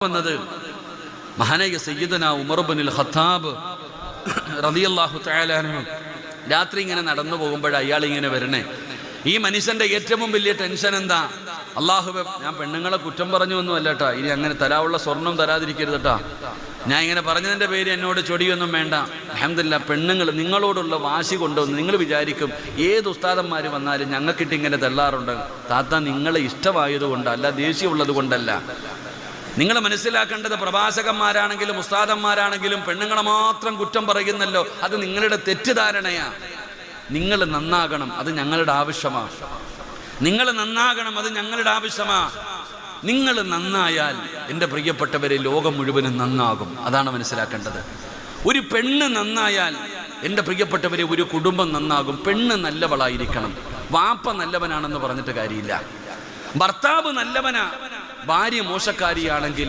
വന്നത് മഹാനായ സയ്യിദന ഉമർ ഇബ്നുൽ ഖത്താബ് റളിയല്ലാഹു തആല അൻഹു രാത്രി ഇങ്ങനെ നടന്നു പോകുമ്പോൾ അയാൾ ഇങ്ങനെ വരണേ. ഈ മനുഷ്യന്റെ ഏറ്റവും വലിയ ടെൻഷൻ എന്താ? അല്ലാഹുവേ, ഞാൻ പെണ്ണുങ്ങളെ കുറ്റം പറഞ്ഞു ഒന്നും അല്ല കേട്ടാ, ഇനി അങ്ങനെ തരാനുള്ള സ്വർണം തരാതിരിക്കരുത് കേട്ടാ. ഞാൻ ഇങ്ങനെ പറഞ്ഞതിൻ്റെ പേര് എന്നോട് ചൊടിയൊന്നും വേണ്ട. അൽഹംദുലില്ലാ, പെണ്ണുങ്ങൾ നിങ്ങളോടുള്ള വാശി കൊണ്ടുവന്ന് നിങ്ങൾ വിചാരിക്കും ഏത് ഉസ്താദന്മാർ വന്നാലും ഞങ്ങൾക്കിട്ട് ഇങ്ങനെ തള്ളാറുണ്ട്. താത്ത, നിങ്ങളെ ഇഷ്ടമായതുകൊണ്ട് അല്ല, ദേഷ്യമുള്ളത് കൊണ്ടല്ല. നിങ്ങൾ മനസ്സിലാക്കേണ്ടത്, പ്രഭാഷകന്മാരാണെങ്കിലും ഉസ്താദന്മാരാണെങ്കിലും പെണ്ണുങ്ങളെ മാത്രം കുറ്റം പറയുന്നല്ലോ, അത് നിങ്ങളുടെ തെറ്റിദ്ധാരണയാ. നിങ്ങൾ നന്നാകണം, അത് ഞങ്ങളുടെ ആവശ്യമാണ്. നിങ്ങൾ നന്നാകണം, അത് ഞങ്ങളുടെ ആവശ്യമാണ്. നിങ്ങൾ നന്നായാൽ എൻ്റെ പ്രിയപ്പെട്ടവരെ ലോകം മുഴുവനും നന്നാകും. അതാണ് മനസ്സിലാക്കേണ്ടത്. ഒരു പെണ്ണ് നന്നായാൽ എൻ്റെ പ്രിയപ്പെട്ടവരെ ഒരു കുടുംബം നന്നാകും. പെണ്ണ് നല്ലവളായിരിക്കണം. വാപ്പ നല്ലവനാണെന്ന് പറഞ്ഞിട്ട് കാര്യമില്ല. ഭർത്താവ് നല്ലവനാ, ഭാര്യ മോശക്കാരിയാണെങ്കിൽ